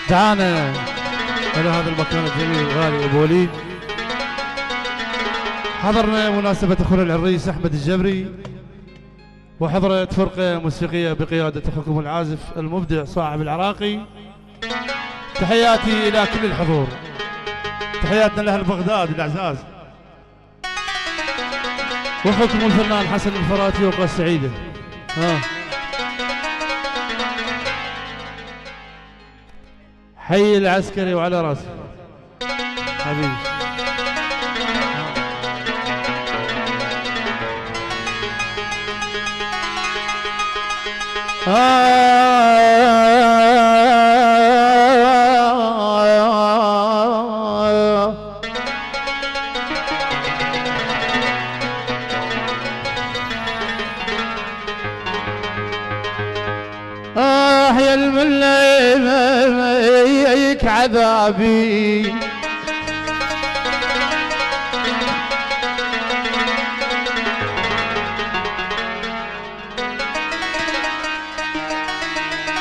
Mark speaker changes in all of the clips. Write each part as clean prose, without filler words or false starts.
Speaker 1: دعانا إلى هذا المكان الجميل الغالي أبو وليد. حضرنا مناسبة أخونا العريس أحمد الجبري، وحضرت فرقة موسيقية بقيادة أخوكم العازف المبدع صاحب العراقي. تحياتي إلى كل الحضور، تحياتنا لأهل بغداد الأعزاز، وأخوكم الفنان حسن الفراتي وقى السعيدة. حي العسكري وعلى راسي حبيبي. يا المليك عذابي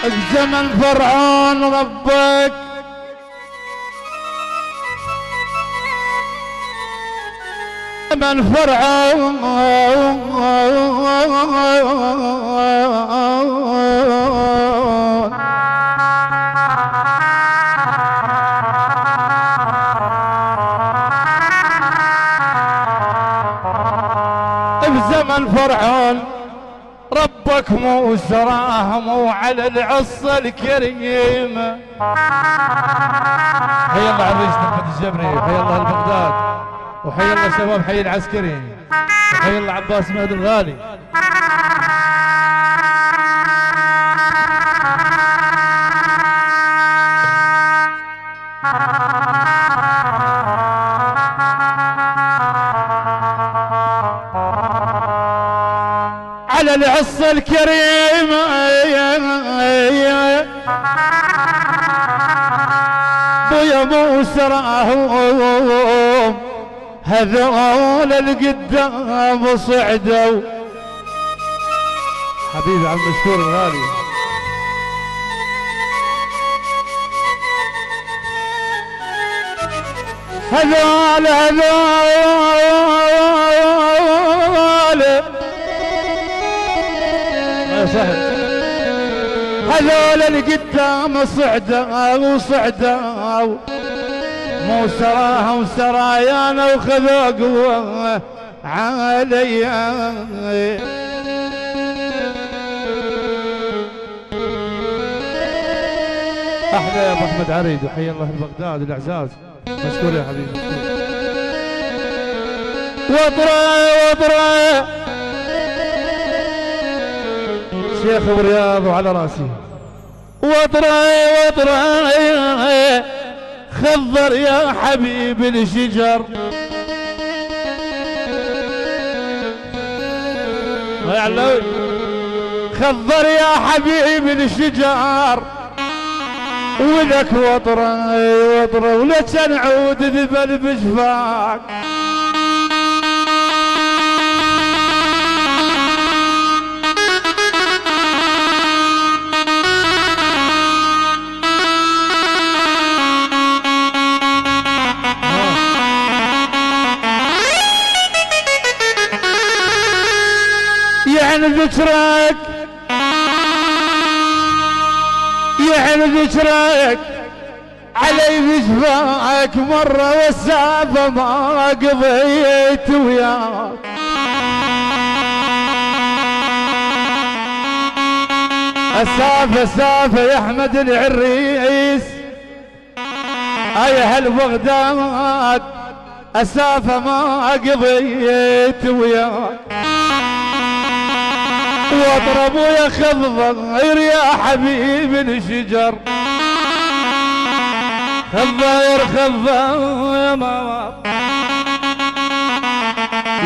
Speaker 1: بزمن فرعون ربك من فرعون بزمن فرعون ربك موسى راهم على العصا الكريمة. حي الله عريسنا احمد الجبري، وحي الله البغداد، وحي الله شباب حي العسكري، وحي الله عباس مهد الغالي. على العصا الكريمة بويا موسى راهم هذول القدام صعدوا. حبيبي عم مشكور الغالي. هذول هذول القدام صعدوا موسى راهم سرايانا وخذوا قوة عليا. احلى يا ابو احمد عريد، وحي الله البغداد الاعزاز. مشكور يا حبيبي. وطرة شيخ ورياض وعلى راسي. وطرة خضر يا حبيب الشجر خضر يا حبيب الشجر ولك وطرة ولك نعود ذبل بجفاك. يعني ذكرك علي بجفاك مرة والسافة ما قضيت وياك. السافة يا احمد العريس يا هل بغداد السافة ما قضيت وياك. واضرب يا خضر يا حبيب الشجر خضر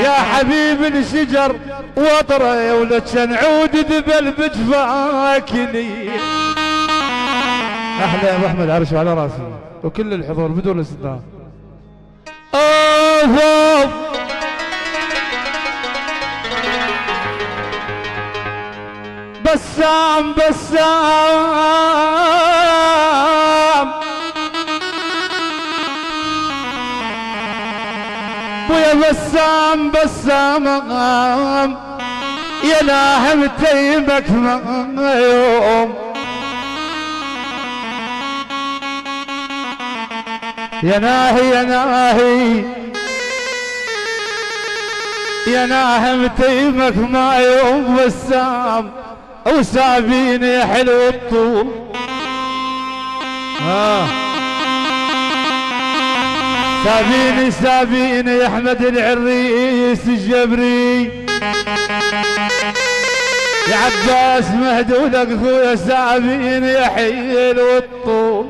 Speaker 1: يا حبيب الشجر وطرة ولك نعود ذبل بجفاك لي. احلى يا ابو احمد عرش على راسي وكل الحضور بدون استثناء. بسام بسام بسام يا ناهم تيمك يوم يا ناهي يا ناهي يا ناهم تيمك ما يوم بسام وسابين يا حلو الطول سابيني سابيني يا احمد العريس الجبري يا عباس مهدولك اخويا سابيني يا حيل والطول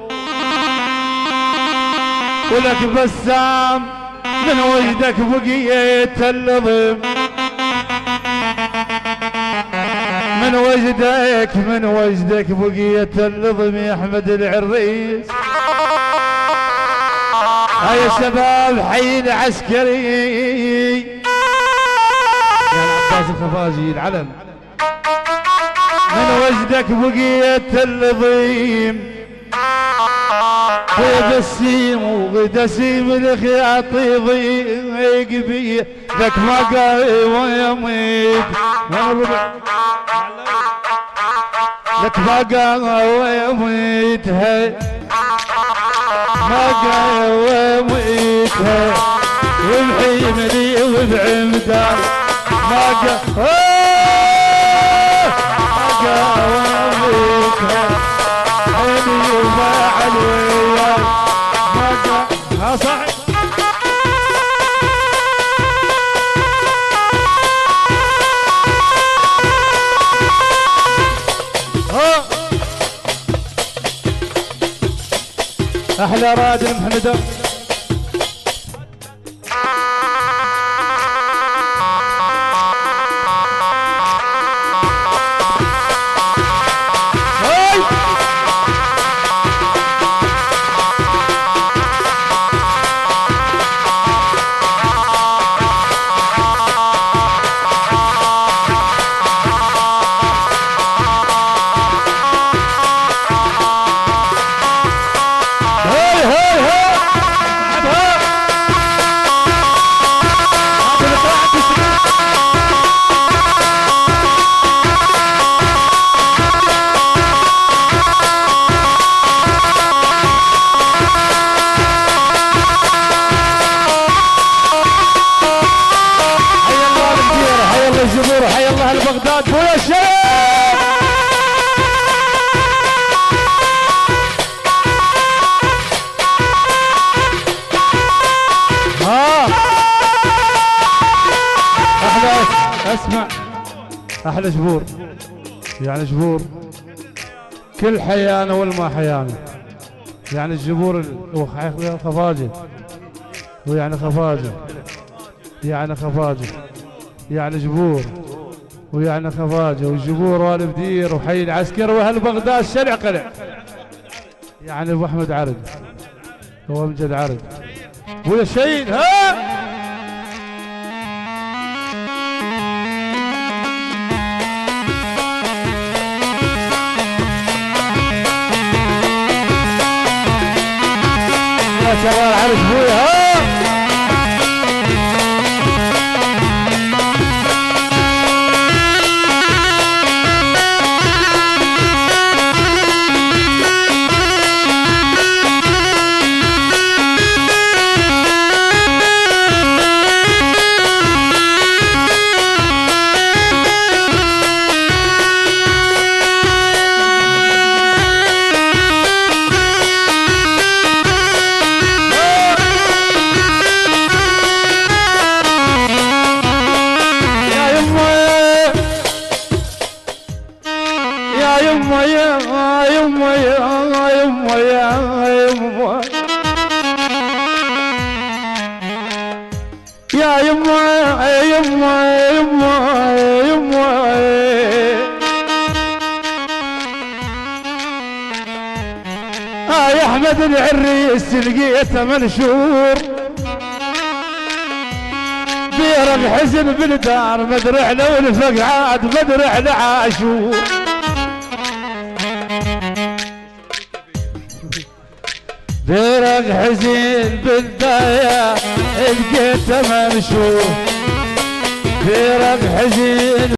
Speaker 1: ولك بسام من وجدك بقيت اللظم من وجدك بقيت اللظم يا احمد العريس هاي شباب حي العسكري يا عباس الخفاجي العلم من وجدك بقيت اللظيم بسيم وغدسيم الخياطي ضيق بي لك ما قايم ويميت لك ما قايم ويميت ما قاوميت وبحيمني وبعمدان ما قاوميت عيني وما علوياي ما صح احلى رادل محمد بغداد بويا الشيخ احلى اسمع احلى جبور يعني جبور كل حيانه والما حيانه يعني الجبور خفاجه ويعني خفاجه يعني خفاجه يعني جبور ويعني خفاجه والجبور والبدير وحي العسكر واهل بغداد شلع قلع يعني ابو احمد عرق هو امجد عرق ويا شيء ها يا شغال عرق بويا ها يا يما يما يما يما يا احمد العريس لقيته منشور بيرق حزن بالدار مدرع له والفقعات مدرع لعاشور فرق حزين بالبداية لقيته ممشوف، فرق حزين